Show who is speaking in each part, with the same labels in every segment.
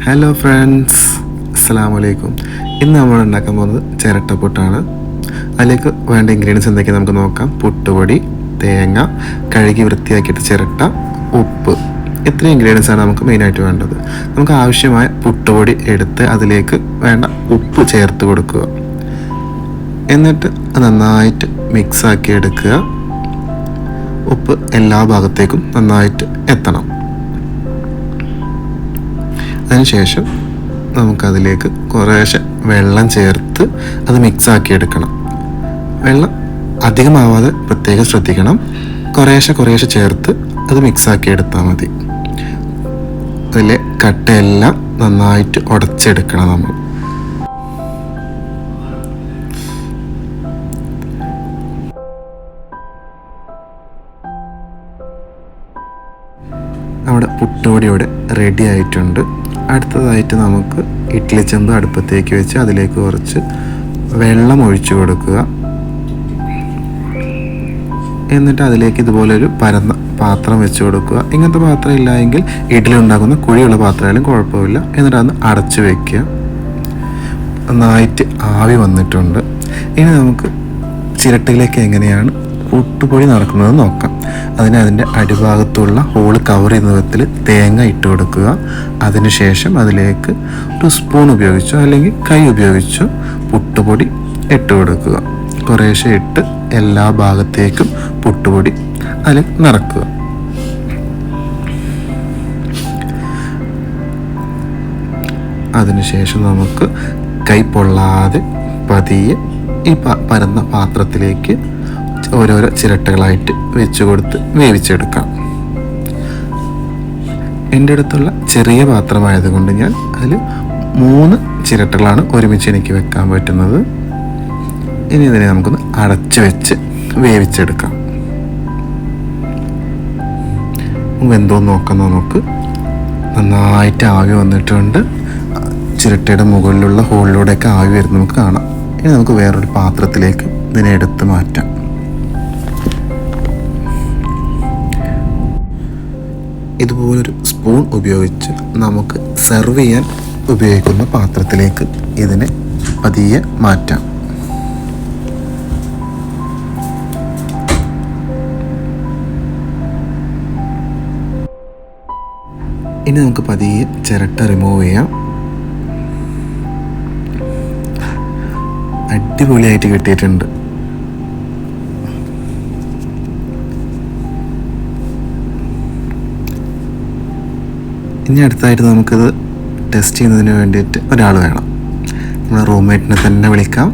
Speaker 1: Hello friends, അസ്സലാമു അലൈക്കും. ഇന്ന് നമ്മൾ ഉണ്ടാക്കാൻ പോകുന്നത് ചിരട്ടപ്പുട്ടാണ്. അതിലേക്ക് വേണ്ട ഇൻഗ്രീഡിയൻസ് എന്തൊക്കെയാണ് നമുക്ക് നോക്കാം. പുട്ടുപൊടി, തേങ്ങ, കഴുകി വൃത്തിയാക്കിയിട്ട് ചിരട്ട, ഉപ്പ്. ഇത്രയും ഇൻഗ്രീഡിയൻസ് ആണ് നമുക്ക് മെയിനായിട്ട് വേണ്ടത്. നമുക്ക് ആവശ്യമായ പുട്ടുപൊടി എടുത്ത് അതിലേക്ക് വേണ്ട ഉപ്പ് ചേർത്ത് കൊടുക്കുക. എന്നിട്ട് നന്നായിട്ട് മിക്സാക്കി എടുക്കുക. ഉപ്പ് എല്ലാ ഭാഗത്തേക്കും നന്നായിട്ട് എത്തണം. അതിനുശേഷം നമുക്കതിലേക്ക് കുറേശ്ശെ വെള്ളം ചേർത്ത് അത് മിക്സാക്കി എടുക്കണം. വെള്ളം അധികമാവാതെ പ്രത്യേകം ശ്രദ്ധിക്കണം. കുറേശ്ശെ ചേർത്ത് അത് മിക്സാക്കി എടുത്താൽ മതി. അതിലെ കട്ടയെല്ലാം നന്നായിട്ട് ഉടച്ചെടുക്കണം നമ്മൾ. നമ്മുടെ പുട്ടുപൊടിയോടെ റെഡി ആയിട്ടുണ്ട്. അടുത്തതായിട്ട് നമുക്ക് ഇഡ്ഡലി ചെമ്പ് അടുപ്പത്തേക്ക് വെച്ച് അതിലേക്ക് കുറച്ച് വെള്ളം ഒഴിച്ചു കൊടുക്കുക. എന്നിട്ട് അതിലേക്ക് ഇതുപോലൊരു പരന്ന പാത്രം വെച്ച് കൊടുക്കുക. ഇങ്ങനത്തെ പാത്രം ഇല്ല എങ്കിൽ ഇഡ്ഡലി ഉണ്ടാക്കുന്ന കുഴിയുള്ള പാത്രമായാലും കുഴപ്പമില്ല. എന്നിട്ട് അതൊന്ന് അടച്ചു വയ്ക്കുക. നന്നായിട്ട് ആവി വന്നിട്ടുണ്ട്. ഇനി നമുക്ക് ചിരട്ടയിലേക്ക് എങ്ങനെയാണ് പുട്ടുപൊടി നടക്കുന്നത് നോക്കാം. അതിൻ്റെ അടിഭാഗത്തുള്ള ഹോള് കവർ ചെയ്യുന്ന വിധത്തിൽ തേങ്ങ ഇട്ട് കൊടുക്കുക. അതിനുശേഷം അതിലേക്ക് ഒരു സ്പൂൺ ഉപയോഗിച്ചോ അല്ലെങ്കിൽ കൈ ഉപയോഗിച്ചോ പുട്ടുപൊടി ഇട്ട് കൊടുക്കുക. കുറേശ്ശെ ഇട്ട് എല്ലാ ഭാഗത്തേക്കും പുട്ടുപൊടി അതിൽ നിറക്കുക. അതിനുശേഷം നമുക്ക് കൈ പൊള്ളാതെ പതിയെ ഈ പരന്ന പാത്രത്തിലേക്ക് ഓരോരോ ചിരട്ടകളായിട്ട് വെച്ച് കൊടുത്ത് വേവിച്ചെടുക്കാം. എൻ്റെ അടുത്തുള്ള ചെറിയ പാത്രമായതുകൊണ്ട് ഞാൻ അതിൽ 3 ചിരട്ടകളാണ് ഒരുമിച്ച് എനിക്ക് വെക്കാൻ പറ്റുന്നത്. ഇനി ഇതിനെ നമുക്കൊന്ന് അടച്ച് വെച്ച് വേവിച്ചെടുക്കാം. വെന്തോന്ന് നോക്കാം. നമുക്ക് നന്നായിട്ട് ആവി വന്നിട്ടുണ്ട്. ചിരട്ടയുടെ മുകളിലുള്ള ഹോളിലൂടെയൊക്കെ ആവി വരുന്നത് നമുക്ക് കാണാം. ഇനി നമുക്ക് വേറൊരു പാത്രത്തിലേക്ക് ഇതിനെ എടുത്ത് മാറ്റാം. ഇതുപോലൊരു സ്പൂൺ ഉപയോഗിച്ച് നമുക്ക് സെർവ് ചെയ്യാൻ ഉപയോഗിക്കുന്ന പാത്രത്തിലേക്ക് ഇതിനെ പതിയെ മാറ്റാം. ഇനി നമുക്ക് പതിയെ ചിരട്ട റിമൂവ് ചെയ്യാം. അടിപൊളിയായിട്ട് കിട്ടിയിട്ടുണ്ട്. ഇനി അടുത്തായിട്ട് നമുക്കിത് ടെസ്റ്റ് ചെയ്യുന്നതിന് വേണ്ടിയിട്ട് ഒരാൾ വേണം. നമ്മുടെ റൂംമേറ്റിനെ തന്നെ വിളിക്കാം.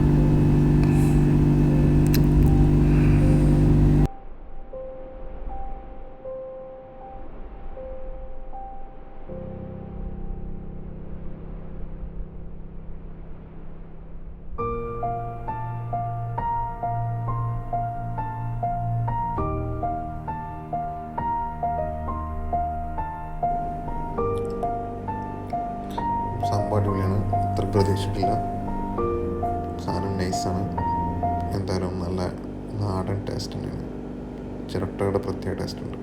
Speaker 1: സംഭവം അടിപൊളിയാണ്. അത്ര പ്രതീക്ഷിച്ചിട്ടില്ല. സാധനം നൈസാണ്. എന്തായാലും നല്ല നാടൻ ടേസ്റ്റ് തന്നെയാണ്. ചിരട്ടയുടെ പ്രത്യേക ടേസ്റ്റ് ഉണ്ട്.